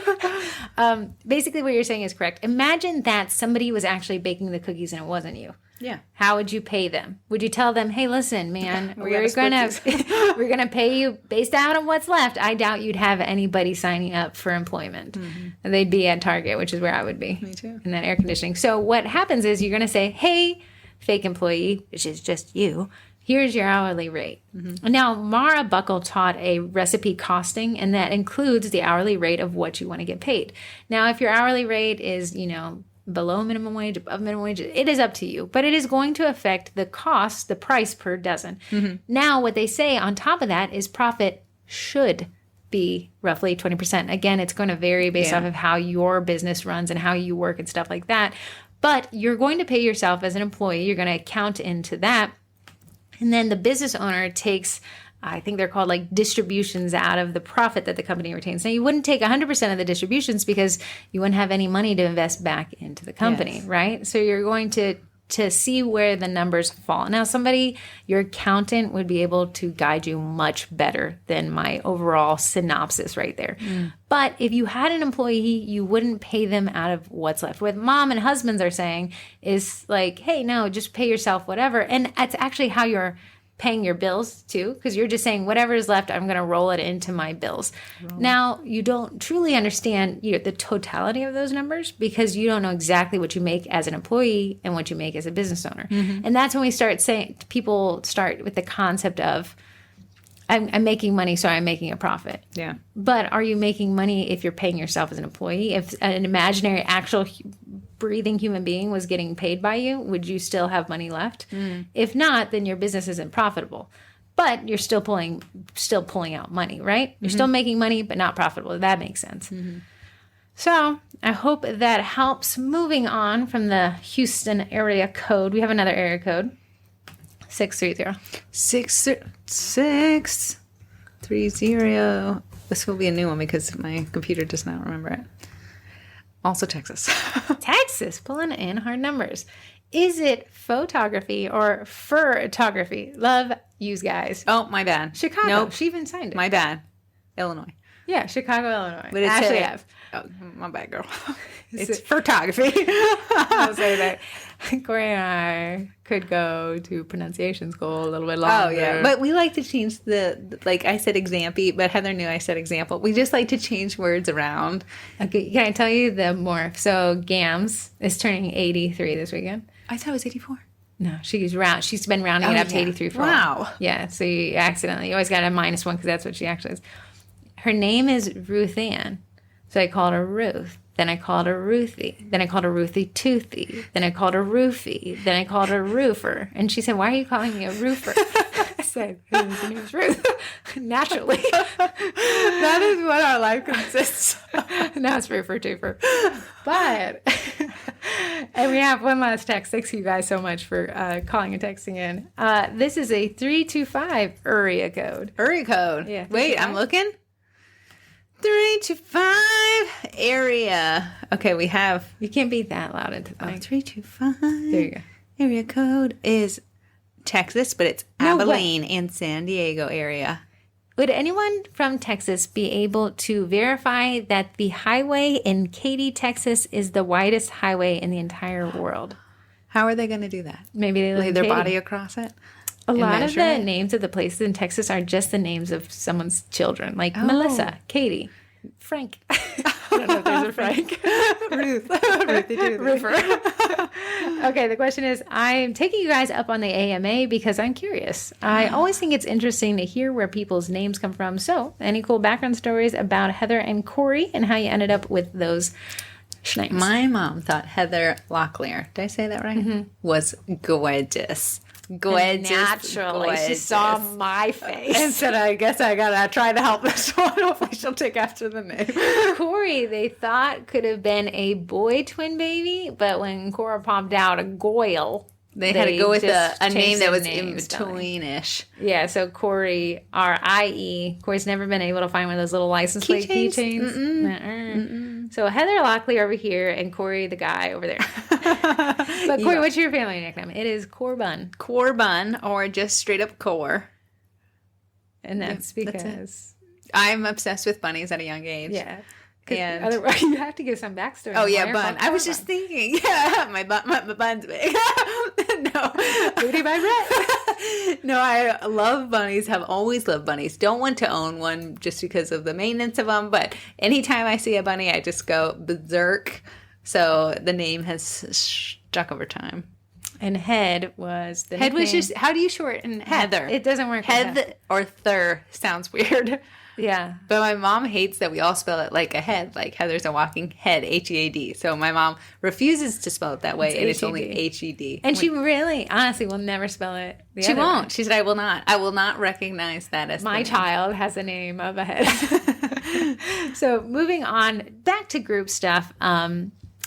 Basically, what you're saying is correct. Imagine that somebody was actually baking the cookies and it wasn't you. Yeah. How would you pay them? Would you tell them, "Hey, listen, man, we're gonna pay you based out on what's left"? I doubt you'd have anybody signing up for employment. Mm-hmm. And they'd be at Target, which is where I would be. Me too. In that air conditioning. So what happens is you're gonna say, "Hey, fake employee," which is just you. Here's your hourly rate. Mm-hmm. Now, Mara Buckle taught a recipe costing, and that includes the hourly rate of what you want to get paid. Now, if your hourly rate is, below minimum wage, above minimum wage, it is up to you, but it is going to affect the cost, the price per dozen. Mm-hmm. Now, what they say on top of that is profit should be roughly 20%. Again, it's going to vary based off of how your business runs and how you work and stuff like that. But you're going to pay yourself as an employee. You're going to count into that. And then the business owner takes, I think they're called like distributions out of the profit that the company retains. Now, you wouldn't take 100% of the distributions because you wouldn't have any money to invest back into the company, right? So you're going to see where the numbers fall. Now, your accountant would be able to guide you much better than my overall synopsis right there. Mm. But if you had an employee, you wouldn't pay them out of what's left. What mom and husbands are saying is like, hey, no, just pay yourself whatever. And that's actually how you're paying your bills too, because you're just saying whatever is left, I'm going to roll it into my bills. Right. Now, you don't truly understand the totality of those numbers because you don't know exactly what you make as an employee and what you make as a business owner. Mm-hmm. And that's when we start saying, people start with the concept of, I'm making money, so I'm making a profit. Yeah. But are you making money if you're paying yourself as an employee? If an imaginary, actual breathing human being was getting paid by you, would you still have money left? Mm. If not, then your business isn't profitable. But you're still pulling out money, right? You're still making money, but not profitable. That makes sense. Mm-hmm. So I hope that helps. Moving on from the Houston area code, we have another area code. 630. 630. This will be a new one because my computer does not remember it. Also Texas. Texas, pulling in hard numbers. Is it photography or photography? Love yous guys. Oh, my bad. Chicago. Nope. She even signed it. My bad. Illinois. Yeah, Chicago, Illinois. But it's Ashley F. Oh, my bad, girl. It's photography. I'll say that. Corey and I could go to pronunciation school a little bit longer. Oh, yeah. But we like to change like I said example, but Heather knew I said example. We just like to change words around. Okay, can I tell you the morph? So Gams is turning 83 this weekend. I thought it was 84. No, she's been rounding it up to 83 for a while. Wow. Yeah, so you always got a -1 because that's what she actually is. Her name is Ruth Ann. So I called her Ruth. Then I called her Ruthie. Then I called her Ruthie Toothy. Then I called her Roofie. Then I called her Roofer. And she said, "Why are you calling me a roofer?" I said, "Her name is Ruth." Naturally. That is what our life consists of. Now it's Roofer Toofer. But, and we have one last text. Thanks you guys so much for calling and texting in. This is a 325 area code. Area code. Yeah. Wait, I'm looking. 325 area. Okay, we have You can't be that loud into the mic. 325. There you go. Area code is Texas, but it's No Abilene and San Diego area. Would anyone from Texas be able to verify that the highway in Katy, Texas is the widest highway in the entire world? How are they going to do that? Maybe they Lay live their in Katy. body across it? A and lot of measure the it? names of the places in Texas are just the names of someone's children, like Oh. Melissa, Katie, Frank. I don't know if there's a Frank. Ruth. Ruthie Toothy. Roofer. Okay, the question is, I'm taking you guys up on the AMA because I'm curious. I always think it's interesting to hear where people's names come from. So, any cool background stories about Heather and Corey and how you ended up with those names? My mom thought Heather Locklear, did I say that right? Was gorgeous. Gorgeous. Naturally, she gorgeous. saw my face. And said, I guess I gotta try to help this one. Hopefully she'll take after the name. Corey, they thought could have been a boy twin baby, but when Cora popped out a Goyle, They had to go with just a name changed that the was name in spelling. between-ish. Yeah, so Corey, R-I-E. Corey's never been able to find one of those little license plate Keychains? keychains. So Heather Lockley over here and Corey the guy over there. But Corey, what's your family nickname? It is Corbun. Corbun, or just straight up Cor. And that's Yeah, because... that's I'm obsessed with bunnies at a young age. Yeah. 'Cause And otherwise, you have to give some backstory. oh on yeah, why you're bun. called I was Corbun. just thinking, yeah, my bun's big. No, Booty by Brett. no, I love bunnies. Have always loved bunnies. Don't want to own one just because of the maintenance of them. But anytime I see a bunny, I just go berserk. So the name has stuck over time. And Head was the Head was nickname. just, how do you shorten Heather? It doesn't work. with Head or Thur sounds weird. Yeah. But my mom hates that we all spell it like a head, like Heather's a walking head, H-E-A-D. So my mom refuses to spell it that way, and it's only H-E-D. And she really, honestly, will never spell it. The She other won't. way. She said, I will not. I will not recognize that as My the name. child has the name of a head. So moving on, back to group stuff.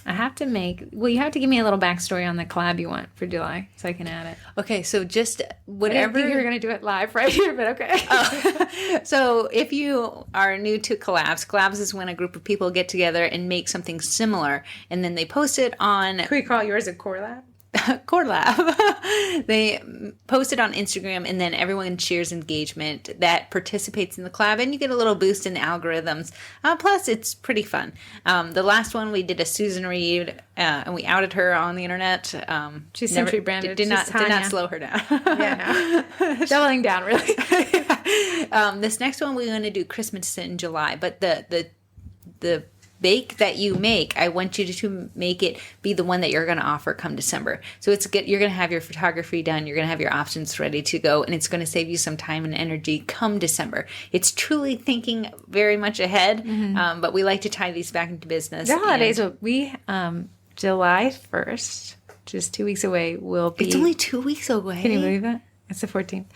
I have to you have to give me a little backstory on the collab you want for July so I can add it. Okay, so just I didn't whatever. think you were going to do it live right here, but okay. So if you are new to collabs is when a group of people get together and make something similar, and then they post it on Can we call yours a core lab? Collab. They post it on Instagram, and then everyone shares engagement that participates in the collab, and you get a little boost in the algorithms. Plus, it's pretty fun. The last one we did a Susan Reed, and we outed her on the internet. She's century branded. Did not Tanya. slow her down. Yeah, no. Doubling down, really. This next one we're going to do Christmas in July, but the bake that you make, I want you to make it be the one that you're going to offer come December. So it's good. You're going to have your photography done. You're going to have your options ready to go, and it's going to save you some time and energy come December. It's truly thinking very much ahead, but we like to tie these back into business. The holidays, we July 1st, just 2 weeks away, will be. It's only 2 weeks away. Can you believe that? It's the 14th.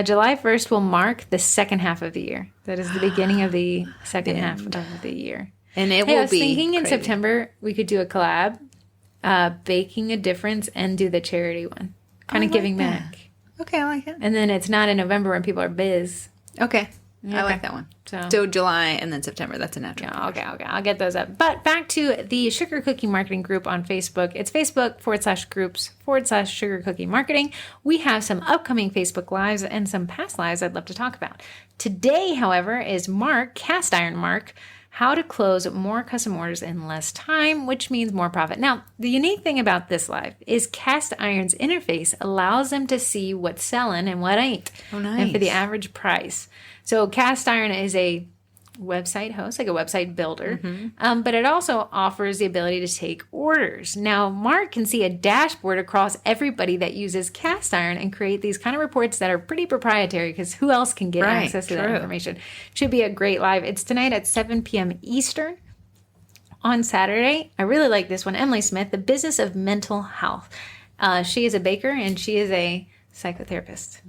July 1st will mark the second half of the year. That is the beginning of the second half of the year. And it Hey, will I was be thinking in crazy. September we could do a collab, baking a difference, and do the charity one, kind of like giving that. back. Okay, I like it. And then it's not in November when people are biz. Okay. I Okay. like that one. So- So July and then September. That's a natural. Yeah, okay, I'll get those up. But back to the Sugar Cookie Marketing Group on Facebook. It's Facebook.com/groups/Sugar Cookie Marketing. We have some upcoming Facebook Lives and some past lives I'd love to talk about. Today, however, is Mark, Cast Iron Mark, how to close more custom orders in less time, which means more profit. Now, the unique thing about this live is Cast Iron's interface allows them to see what's selling and what ain't. Oh, nice. And for the average price. So Cast Iron is a website host, like a website builder, but it also offers the ability to take orders. Now, Mark can see a dashboard across everybody that uses Cast Iron and create these kind of reports that are pretty proprietary because who else can get access to that information? Should be a great live. It's tonight at 7 p.m. Eastern. On Saturday, I really like this one, Emily Smith, The Business of Mental Health. She is a baker and she is a psychotherapist.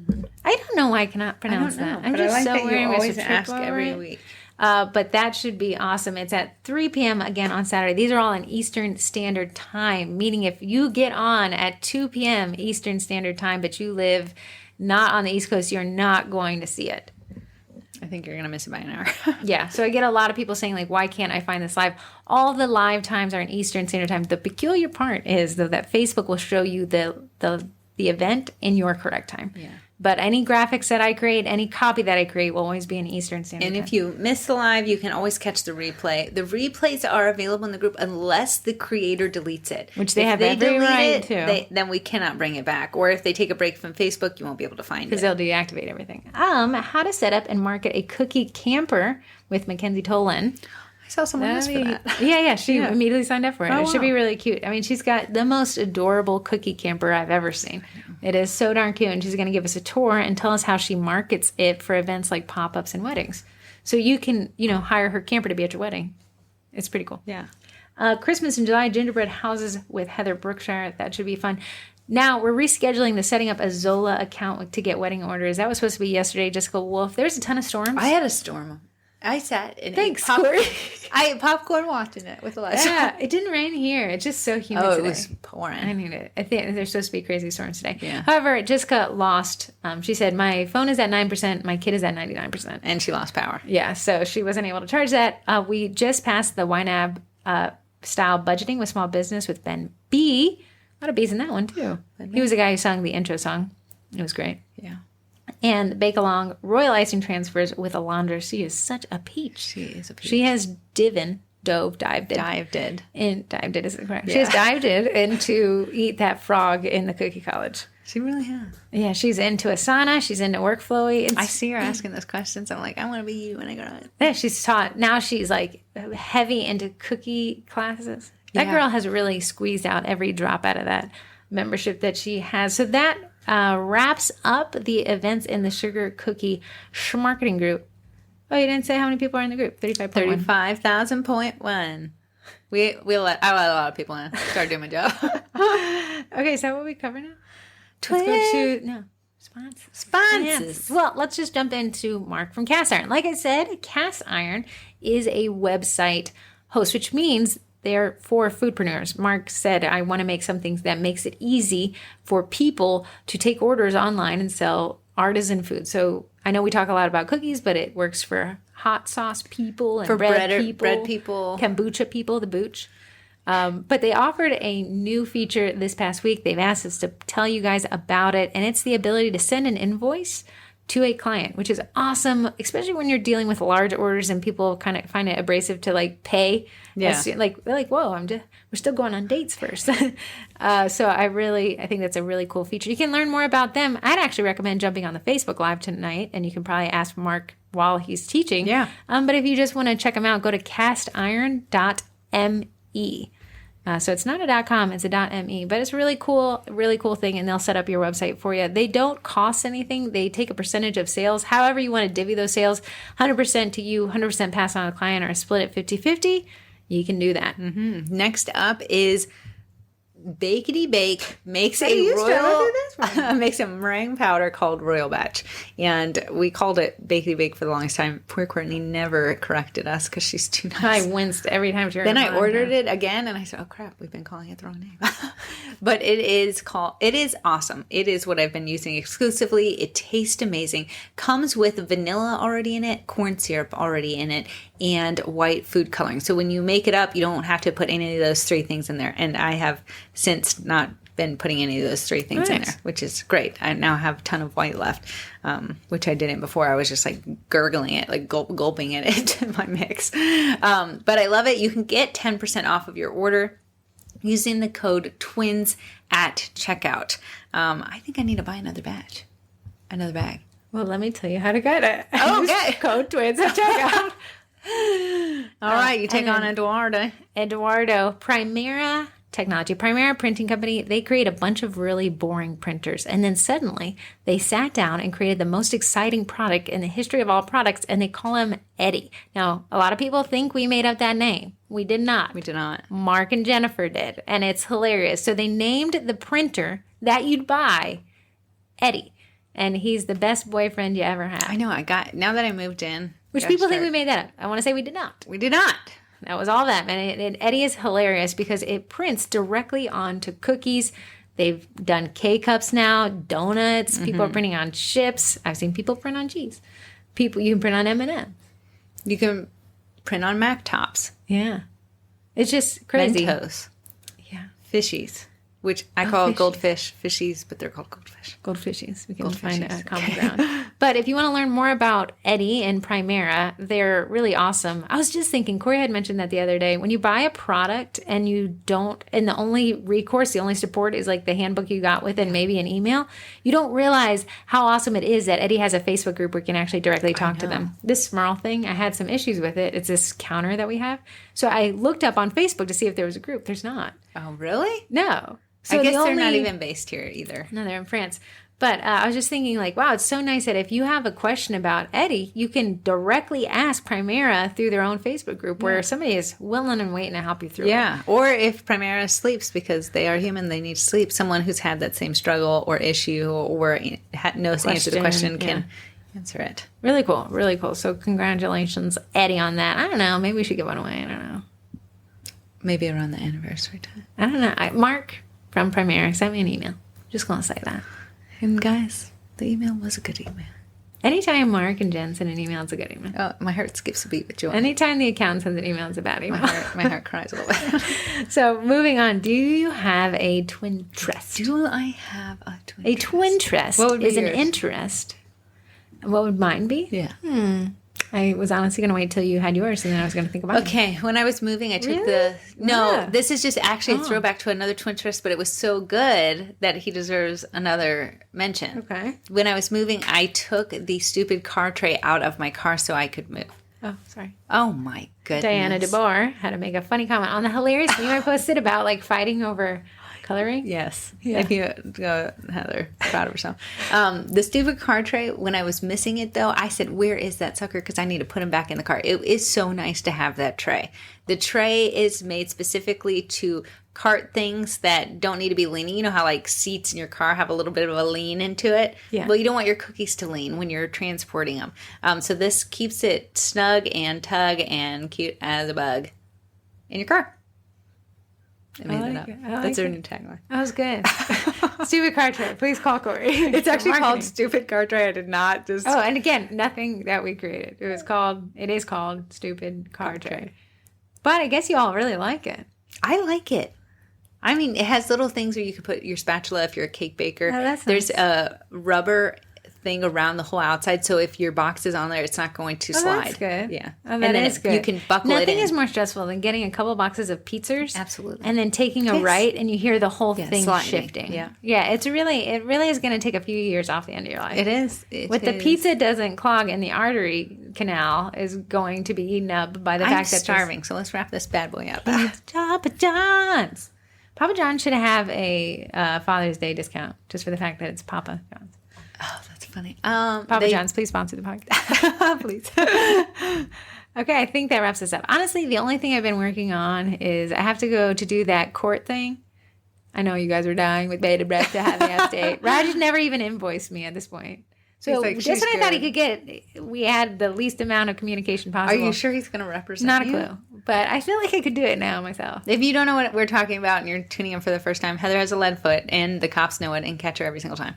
I don't know why I cannot pronounce that. I'm just so weird. You always ask every week. But that should be awesome. It's at 3 p.m. again on Saturday. These are all in Eastern Standard Time, meaning if you get on at 2 p.m. Eastern Standard Time, but you live not on the East Coast, you're not going to see it. I think you're going to miss it by an hour. Yeah. So I get a lot of people saying, like, why can't I find this live? All the live times are in Eastern Standard Time. The peculiar part is, though, that Facebook will show you the event in your correct time. Yeah. But any graphics that I create, any copy that I create will always be in Eastern Standard Time. And if you miss the live, you can always catch the replay. The replays are available in the group unless the creator deletes it. Which they have every right to. Then we cannot bring it back. Or if they take a break from Facebook, you won't be able to find it. Because they'll deactivate everything. How to set up and market a cookie camper with Mackenzie Tolan. I saw someone else for that. Yeah. She immediately signed up for it. Oh, it should be really cute. I mean, she's got the most adorable cookie camper I've ever seen. It is so darn cute. And she's going to give us a tour and tell us how she markets it for events like pop-ups and weddings. So you can, hire her camper to be at your wedding. It's pretty cool. Yeah. Christmas in July, gingerbread houses with Heather Brookshire. That should be fun. Now, we're rescheduling the setting up a Zola account to get wedding orders. That was supposed to be yesterday. Jessica Wolf. There's a ton of storms. I had a storm. I sat and Thanks, popcorn. Corey. I ate popcorn watching it with a lot of Yeah, it didn't rain here. It's just so humid Oh, today. it was pouring. I need it. I think there's supposed to be crazy storms today. Yeah. However, Jessica lost. She said, my phone is at 9%. My kid is at 99%. And she lost power. Yeah, so she wasn't able to charge that. We just passed the YNAB style budgeting with small business with Ben B. A lot of B's in that one, too. He was the guy who sung the intro song. It was great. Yeah. And Bake Along Royal Icing Transfers with Alondra. She is such a peach. She is a peach. She has dived is it correct? Yeah. She has dived in to eat that frog in the cookie college. She really has. Yeah, she's into Asana. She's into workflowy. I see her asking those questions. I'm like, I want to be you when I grow up. Yeah, she's taught. Now she's like heavy into cookie classes. That girl has really squeezed out every drop out of that membership that she has. So that wraps up the events in the Sugar Cookie Marketing Group. Oh, you didn't say how many people are in the group? 35.1. 35,000.1. I let a lot of people in. Start doing my job. Okay, so what are we covering now? Let's go to sponsors. Well, let's just jump into Mark from Cast Iron. Like I said, Cast Iron is a website host, which means they're for foodpreneurs. Mark said, I want to make something that makes it easy for people to take orders online and sell artisan food. So I know we talk a lot about cookies, but it works for hot sauce people and for bread people, kombucha people, the booch. But they offered a new feature this past week. They've asked us to tell you guys about it, and it's the ability to send an invoice to a client, which is awesome, especially when you're dealing with large orders and people kind of find it abrasive to like pay. Yeah. They're like, whoa, we're still going on dates first. So I think that's a really cool feature. You can learn more about them. I'd actually recommend jumping on the Facebook Live tonight, and you can probably ask Mark while he's teaching. Yeah. But if you just want to check them out, go to castiron.me. So it's not a .com, it's a .me, but it's a really cool thing, and they'll set up your website for you. They don't cost anything. They take a percentage of sales. However you want to divvy those sales, 100% to you, 100% pass on to the client, or split it 50-50, you can do that. Mm-hmm. Next up is Bakety Bake makes makes a meringue powder called Royal Batch, and we called it Bakety Bake for the longest time. Poor Courtney never corrected us because she's too nice. I winced every time she heard Then I ordered it again, and I said, "Oh crap, we've been calling it the wrong name." But it is awesome. It is what I've been using exclusively. It tastes amazing. Comes with vanilla already in it, corn syrup already in it, and white food coloring. So when you make it up, you don't have to put any of those three things in there. And I have since not been putting any of those 3 things in Nice. there, which is great. I now have a ton of white left, which I didn't before. I was just like gurgling it, like gulping it into my mix. But I love it. You can get 10% off of your order using the code TWINS at checkout. I think I need to buy another bag. Well, let me tell you how to get it. Oh, okay. Use code TWINS at checkout. All right, you take and on then- Eduardo. Primera Technology, Primera Printing Company, they create a bunch of really boring printers. And then suddenly they sat down and created the most exciting product in the history of all products, and they call him Eddie. Now, a lot of people think we made up that name. We did not. We did not. Mark and Jennifer did, and it's hilarious. So they named the printer that you'd buy Eddie, and he's the best boyfriend you ever had. I know. Now that I moved in. Which people think we made that up. I want to say we did not. We did not. That was all that. And Eddie is hilarious because it prints directly onto cookies. They've done K-cups now, donuts. People are printing on chips. I've seen people print on cheese. You can print on M&M. You can print on Mac tops. Yeah. It's just crazy. Mentos. Yeah. Fishies. Which I call fishies. goldfish. Fishies, but they're called goldfish. Goldfishies. We can find a Goldfishies. common ground. But if you want to learn more about Eddie and Primera, they're really awesome. I was just thinking, Corey had mentioned that the other day. When you buy a product and and the only recourse, the only support is like the handbook you got with and maybe an email, you don't realize how awesome it is that Eddie has a Facebook group where you can actually directly talk to them. This Smurl thing, I had some issues with it. It's this counter that we have. So I looked up on Facebook to see if there was a group. There's not. Oh, really? No. So I guess they're not even based here either. No, they're in France. But I was just thinking, like, wow, it's so nice that if you have a question about Eddie, you can directly ask Primera through their own Facebook group where somebody is willing and waiting to help you through it. Yeah. Or if Primera sleeps because they are human, they need to sleep. Someone who's had that same struggle or issue or knows the answer to the question can answer it. Really cool. Really cool. So congratulations, Eddie, on that. I don't know. Maybe we should give one away. I don't know. Maybe around the anniversary time. I don't know. Mark from Primera sent me an email. Just going to say that. And guys, the email was a good email. Anytime Mark and Jen send an email, it's a good email. Oh, my heart skips a beat with joy. Anytime the accountant sends an email, it's a bad email. My heart cries a little bit. So moving on, do you have a twin trust? Do I have a twin A twin trust What would be is an yours? interest. What would mine be? Yeah. I was honestly going to wait till you had yours, and then I was going to think about it. Okay, when I was moving, I took Really? Yeah. this is just actually a throwback to another twin trust, but it was so good that he deserves another mention. Okay. When I was moving, I took the stupid car tray out of my car so I could move. Oh, sorry. Oh my goodness. Diana DeBoer had to make a funny comment on the hilarious meme I posted about like fighting over coloring. Yes. Yeah. If you go, Heather, proud of herself. The stupid car tray, when I was missing it though, I said, where is that sucker? Because I need to put him back in the car. It is so nice to have that tray. The tray is made specifically to cart things that don't need to be leaning. You know how like seats in your car have a little bit of a lean into it? Yeah. Well, you don't want your cookies to lean when you're transporting them. So this keeps it snug and tug and cute as a bug in your car. I made like that up. it. That's our new tagline. That was good. Stupid car tray. Please call Corey. It's actually For called marketing. Stupid Car Tray. I did not just. Oh, and again, nothing that we created. It is called Stupid Car Tray. But I guess you all really like it. I like it. I mean, it has little things where you could put your spatula if you're a cake baker. Oh, that's There's nice. a rubber thing around the whole outside, so if your box is on there, it's not going to slide. That's good. Yeah. Oh, And that then is good. you can buckle it Nothing in. is more stressful than getting a couple boxes of pizzas. Absolutely. And then taking a Yes. right and you hear the whole thing sliding. shifting. Yeah. Yeah, it really is going to take a few years off the end of your life. It is. The pizza doesn't clog and the artery canal is going to be eaten up by the I'm fact that starving, so let's wrap this bad boy up. Papa John's. Papa John's should have a Father's Day discount just for the fact that it's Papa John's. Oh, that's funny. Papa John's, please sponsor the podcast. Please. Okay, I think that wraps us up. Honestly, the only thing I've been working on is I have to go to do that court thing. I know you guys are dying with bated breath to have the update. Raj never even invoiced me at this point. So He's like, just "She's when I thought he good." could get, we had the least amount of communication Are possible. you sure he's going to represent Not a you? clue. But I feel like I could do it now myself. If you don't know what we're talking about and you're tuning in for the first time, Heather has a lead foot, and the cops know it and catch her every single time.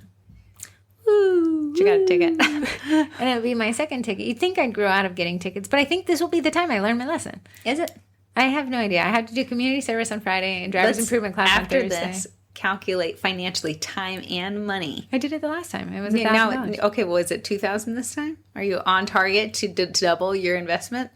Woo, She got a ticket. and it would be my second ticket. You'd think I'd grow out of getting tickets, but I think this will be the time I learn my lesson. Is it? I have no idea. I have to do community service on Friday and driver's improvement class on after Thursday. this. calculate financially time and money. I did it the last time. It was Now, $1,000. okay, well, is it 2,000 this time? Are you on target to double your investment?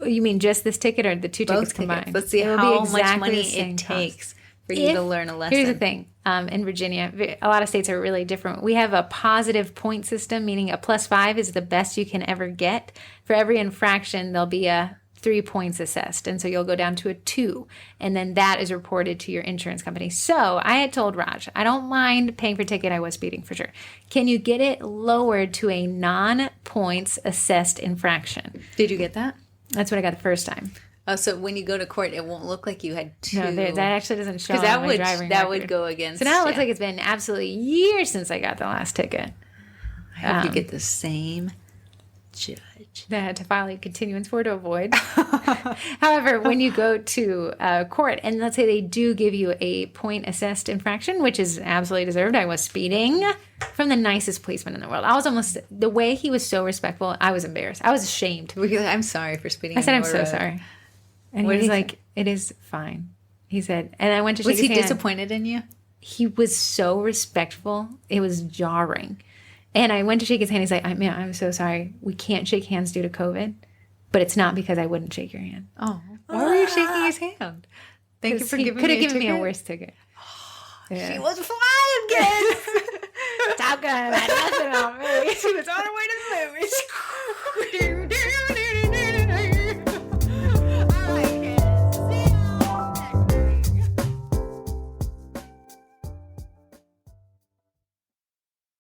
You mean just this ticket or the two tickets Both combined? tickets. Let's see It will be how much exactly money the same it cost. takes for you to learn a lesson. Here's the thing. In Virginia, a lot of states are really different. We have a positive point system, meaning a +5 is the best you can ever get. For every infraction, there'll be a 3 points assessed. And so you'll go down to a 2. And then that is reported to your insurance company. So I had told Raj, I don't mind paying for a ticket. I was speeding for sure. Can you get it lowered to a non-points assessed infraction? Did you get that? That's what I got the first time. Oh, so when you go to court, it won't look like you had two. No, that actually doesn't show because on my driving that record. would go against. So now it looks like it's been absolutely years since I got the last ticket. I hope you get the same judge. That I had to file a continuance for to avoid. However, when you go to court, and let's say they do give you a point assessed infraction, which is absolutely deserved. I was speeding from the nicest policeman in the world. I was almost, the way he was so respectful, I was embarrassed. I was ashamed. I'm sorry for speeding. I said, on I'm your so road." sorry. And What he did was he like, it is fine. He said, and I went to shake Was he his hand. disappointed in you? He was so respectful. It was jarring. And I went to shake his hand. He's like, I'm so sorry. We can't shake hands due to COVID. But it's not because I wouldn't shake your hand. Oh, why were you shaking his hand? Thank you for He giving could me have a given me a ticket. worse ticket. Yeah. She was flying, kids. Top Gun had nothing on me. She was on her way to the